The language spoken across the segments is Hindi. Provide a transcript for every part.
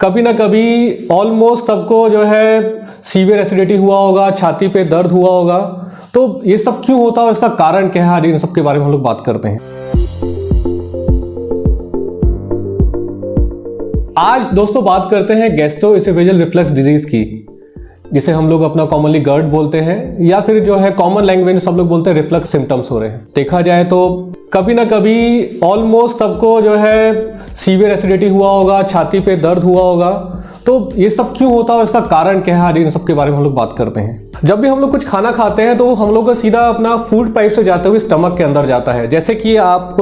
कभी ना कभी ऑलमोस्ट सबको जो है सीवियर एसिडिटी हुआ होगा, छाती पे दर्द हुआ होगा। तो ये सब क्यों होता है और इसका कारण क्या है, आज इन सब के बारे में हम लोग बात करते हैं। आज दोस्तों बात करते हैं गैस्ट्रोएसोफेजियल रिफ्लक्स डिजीज की, जिसे हम लोग अपना कॉमनली GERD बोलते हैं, या फिर जो है कॉमन लैंग्वेज में सब लोग बोलते हैं रिफ्लक्स सिम्टम्स हो रहे हैं। देखा जाए तो कभी ना कभी ऑलमोस्ट सबको जो है सीवियर एसिडिटी हुआ होगा, छाती पे दर्द हुआ होगा। तो ये सब क्यों होता है और इसका कारण क्या है, आज इन सब के बारे में हम लोग बात करते हैं। जब भी हम लोग कुछ खाना खाते हैं तो हम लोग का सीधा अपना फूड पाइप से जाते हुए स्टमक के अंदर जाता है, जैसे कि आप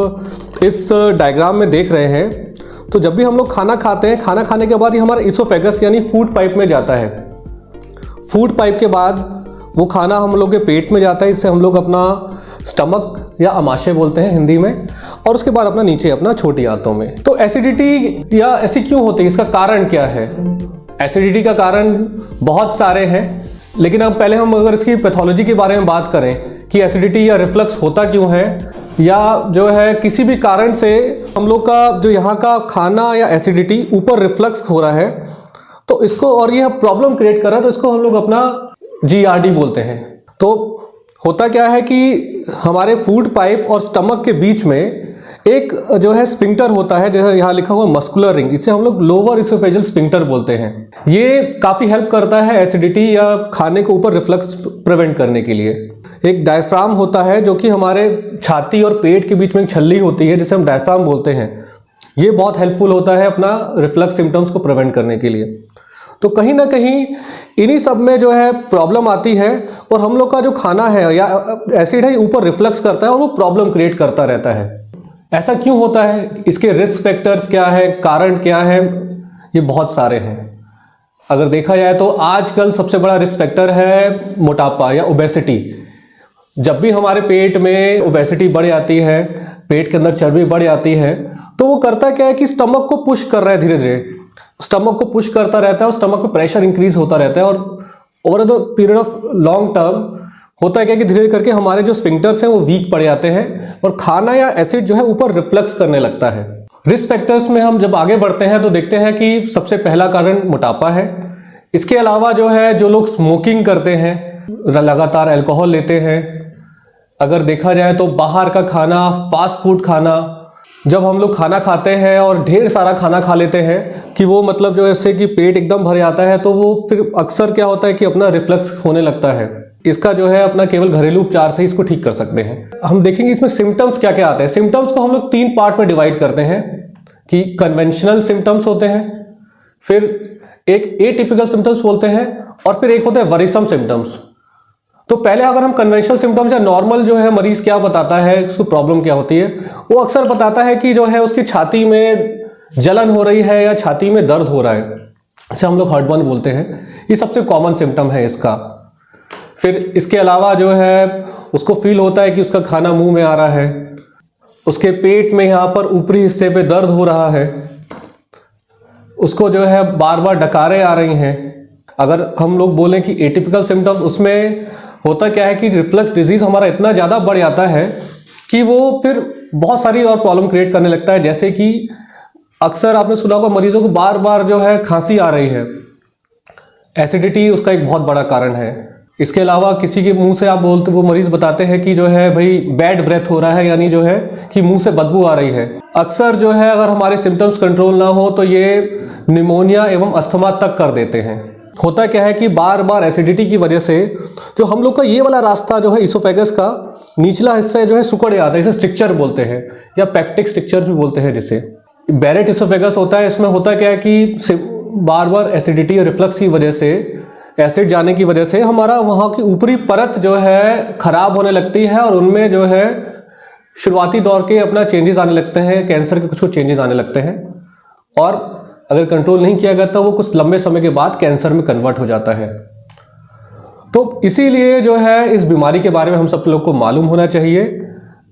इस डायग्राम में देख रहे हैं। तो जब भी हम लोग खाना खाते हैं, खाना खाने के बाद ये हमारा इसोफेगस यानी फूड पाइप में जाता है। फूड पाइप के बाद वो खाना हम लोग के पेट में जाता है, इससे हम लोग अपना स्टमक या अमाशय बोलते हैं हिंदी में, और उसके बाद अपना नीचे अपना छोटी आंतों में। तो एसिडिटी या ऐसी क्यों होती है, इसका कारण क्या है? एसिडिटी का कारण बहुत सारे हैं, लेकिन अब पहले हम अगर इसकी पैथोलॉजी के बारे में बात करें कि एसिडिटी या रिफ्लक्स होता क्यों है, या जो है किसी भी कारण से हम लोग का जो यहाँ का खाना या एसिडिटी ऊपर रिफ्लक्स हो रहा है, तो इसको और यह प्रॉब्लम क्रिएट कर रहा है, तो इसको हम लोग अपना GERD बोलते हैं। तो होता क्या है कि हमारे फूड पाइप और स्टमक के बीच में एक जो है स्फिंक्टर होता है, जैसे यहाँ लिखा हुआ मस्कुलर रिंग, इसे हम लोग लोअर इसोफेजियल स्फिंक्टर बोलते हैं। ये काफ़ी हेल्प करता है एसिडिटी या खाने के ऊपर रिफ्लक्स प्रिवेंट करने के लिए। एक डायफ्राम होता है जो कि हमारे छाती और पेट के बीच में एक छल्ली होती है, जिसे हम डायफ्राम बोलते हैं। ये बहुत हेल्पफुल होता है अपना रिफ्लक्स सिम्टम्स को प्रिवेंट करने के लिए। तो कहीं ना कहीं इन्हीं सब में जो है प्रॉब्लम आती है, और हम लोग का जो खाना है या एसिड है ऊपर रिफ्लक्स करता है और वो प्रॉब्लम क्रिएट करता रहता है। ऐसा क्यों होता है, इसके रिस्क फैक्टर्स क्या है, कारण क्या है? ये बहुत सारे हैं। अगर देखा जाए तो आजकल सबसे बड़ा रिस्क फैक्टर है मोटापा या ओबेसिटी। जब भी हमारे पेट में ओबेसिटी बढ़ जाती है, पेट के अंदर चर्बी बढ़ जाती है, तो वो करता क्या है कि स्टमक को पुश कर रहा है, धीरे धीरे स्टमक को पुश करता रहता है और स्टमक में प्रेशर इंक्रीज होता रहता है। और over the period of long term होता है क्या कि धीरे धीरे करके हमारे जो स्फिंक्टर्स हैं वो वीक पड़ जाते हैं, और खाना या एसिड जो है ऊपर रिफ्लक्स करने लगता है। रिस्क फैक्टर्स में हम जब आगे बढ़ते हैं तो देखते हैं कि सबसे पहला कारण मोटापा है। इसके अलावा जो है जो लोग स्मोकिंग करते हैं, लगातार अल्कोहल लेते हैं, अगर देखा जाए तो बाहर का खाना, फास्ट फूड खाना, जब हम लोग खाना खाते हैं और ढेर सारा खाना खा लेते हैं कि वो मतलब जो ऐसे कि पेट एकदम भर जाता है, तो वो फिर अक्सर क्या होता है कि अपना रिफ्लक्स होने लगता है। इसका जो है अपना केवल घरेलू उपचार से इसको ठीक कर सकते हैं। हम देखेंगे इसमें सिम्टम्स क्या क्या आते हैं। सिम्टम्स को हम लोग 3 पार्ट में डिवाइड करते हैं कि कन्वेंशनल सिम्टम्स होते हैं, फिर एक एटिपिकल सिम्टम्स बोलते हैं, और फिर एक होता है वरीसम सिम्टम्स। तो पहले अगर हम कन्वेंशनल सिम्टम्स या नॉर्मल जो है मरीज क्या बताता है, उसको प्रॉब्लम क्या होती है, वो अक्सर बताता है कि जो है उसकी छाती में जलन हो रही है या छाती में दर्द हो रहा है, इसे हम लोग हार्टबर्न बोलते हैं। ये सबसे कॉमन सिम्टम है इसका। फिर इसके अलावा जो है उसको फील होता है कि उसका खाना मुंह में आ रहा है, उसके पेट में यहाँ पर ऊपरी हिस्से पे दर्द हो रहा है, उसको जो है बार बार डकारें आ रही हैं। अगर हम लोग बोलें कि एटिपिकल सिम्टम्स, उसमें होता क्या है कि रिफ्लक्स डिजीज हमारा इतना ज़्यादा बढ़ जाता है कि वो फिर बहुत सारी और प्रॉब्लम क्रिएट करने लगता है। जैसे कि अक्सर आपने सुना होगा मरीजों को बार बार जो है खांसी आ रही है, एसिडिटी उसका एक बहुत बड़ा कारण है। इसके अलावा किसी के मुंह से आप बोलते, वो मरीज बताते हैं कि जो है भाई बैड ब्रेथ हो रहा है, यानी जो है कि मुंह से बदबू आ रही है। अक्सर जो है अगर हमारे सिम्टम्स कंट्रोल ना हो तो ये निमोनिया एवं अस्थमा तक कर देते हैं। होता क्या है कि बार बार एसिडिटी की वजह से जो हम लोग का ये वाला रास्ता जो है इसोफेगस का निचला हिस्सा जो है सिकुड़ जाता है, इसे स्ट्रिक्चर बोलते हैं या पेप्टिक स्ट्रिक्चर भी बोलते हैं। जिसे बैरेट इसोफेगस होता है, इसमें होता क्या है कि बार बार एसिडिटी और रिफ्लक्स की वजह से, एसिड जाने की वजह से हमारा वहाँ की ऊपरी परत जो है खराब होने लगती है, और उनमें जो है शुरुआती दौर के अपना चेंजेस आने लगते हैं, कैंसर के कुछ चेंजेस आने लगते हैं, और अगर कंट्रोल नहीं किया गया तो वो कुछ लंबे समय के बाद कैंसर में कन्वर्ट हो जाता है। तो इसीलिए जो है इस बीमारी के बारे में हम सब लोग को मालूम होना चाहिए,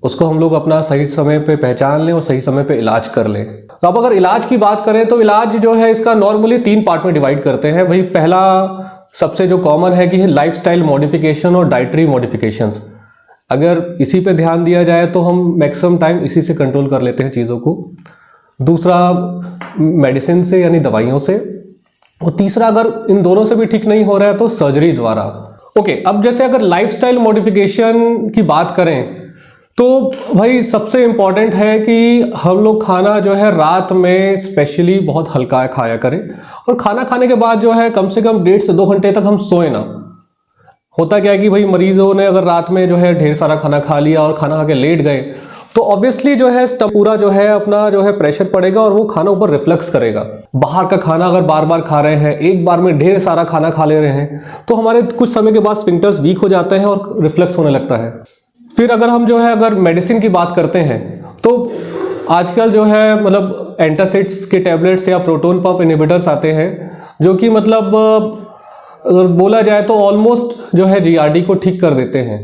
उसको हम लोग अपना सही समय पे पहचान लें और सही समय पे इलाज कर लें। तो अब अगर इलाज की बात करें तो इलाज जो है इसका नॉर्मली 3 पार्ट में डिवाइड करते हैं। भाई पहला सबसे जो कॉमन है कि लाइफस्टाइल मॉडिफिकेशन और डाइटरी मॉडिफिकेशंस। अगर इसी पे ध्यान दिया जाए तो हम मैक्सिमम टाइम इसी से कंट्रोल कर लेते हैं चीज़ों को। दूसरा मेडिसिन से यानी दवाइयों से, और तीसरा अगर इन दोनों से भी ठीक नहीं हो रहा है तो सर्जरी द्वारा। ओके, अब जैसे अगर लाइफस्टाइल मॉडिफिकेशन की बात करें तो भाई सबसे इम्पॉर्टेंट है कि हम लोग खाना जो है रात में स्पेशली बहुत हल्का खाया करें, और खाना खाने के बाद जो है कम से कम 1.5 से 2 घंटे तक हम सोए ना। होता क्या है कि भाई मरीजों ने अगर रात में जो है ढेर सारा खाना खा लिया और खाना खा के लेट गए तो ऑब्वियसली जो है पूरा जो है अपना जो है प्रेशर पड़ेगा और वो खाना ऊपर रिफ्लेक्स करेगा। बाहर का खाना अगर बार बार खा रहे हैं, एक बार में ढेर सारा खाना खा ले रहे हैं, तो हमारे कुछ समय के बाद स्फिंक्टर्स वीक हो जाते हैं और रिफ्लेक्स होने लगता है। फिर अगर हम जो है अगर मेडिसिन की बात करते हैं तो आजकल जो है मतलब एंटासिड्स के टैबलेट्स या प्रोटॉन पंप इनहिबिटर्स आते हैं, जो कि मतलब अगर बोला जाए तो ऑलमोस्ट जो है जीआरडी को ठीक कर देते हैं।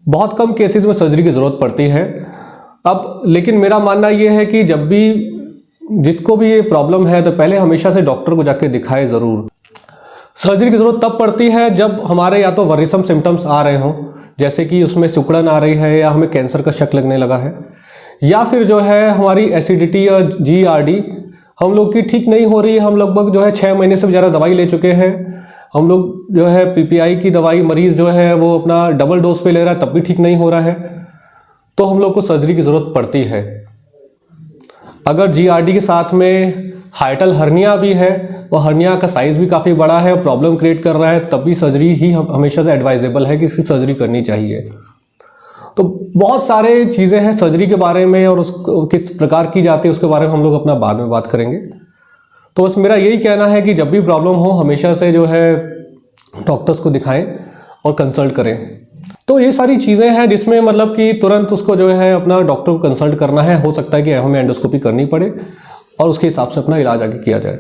बहुत कम केसेस में सर्जरी की ज़रूरत पड़ती है। अब लेकिन मेरा मानना यह है कि जब भी जिसको भी ये प्रॉब्लम है तो पहले हमेशा से डॉक्टर को जाके दिखाए ज़रूर। सर्जरी की ज़रूरत तब पड़ती है जब हमारे या तो वरिसम सिम्टम्स आ रहे हों, जैसे कि उसमें सिकुड़न आ रही है या हमें कैंसर का शक लगने लगा है, या फिर जो है हमारी एसिडिटी या जीआरडी हम लोग की ठीक नहीं हो रही है। हम लगभग जो है 6 महीने से ज़्यादा दवाई ले चुके हैं, हम लोग जो है पीपीआई की दवाई मरीज़ जो है वो अपना डबल डोज पे ले रहा है तब भी ठीक नहीं हो रहा है, तो हम लोग को सर्जरी की ज़रूरत पड़ती है। अगर जीआरडी के साथ में हाइटल हर्निया भी है और हर्निया का साइज़ भी काफ़ी बड़ा है और प्रॉब्लम क्रिएट कर रहा है, तब भी सर्जरी ही हमेशा से एडवाइजेबल है कि इसकी सर्जरी करनी चाहिए। तो बहुत सारे चीज़ें हैं सर्जरी के बारे में, और उसको किस प्रकार की जाती है उसके बारे में हम लोग अपना बाद में बात करेंगे। तो बस मेरा यही कहना है कि जब भी प्रॉब्लम हो हमेशा से जो है डॉक्टर्स को दिखाएं और कंसल्ट करें। तो ये सारी चीज़ें हैं जिसमें मतलब कि तुरंत उसको जो है अपना डॉक्टर को कंसल्ट करना है। हो सकता है कि हमें एंडोस्कोपी करनी पड़े और उसके हिसाब से अपना इलाज आगे किया जाए।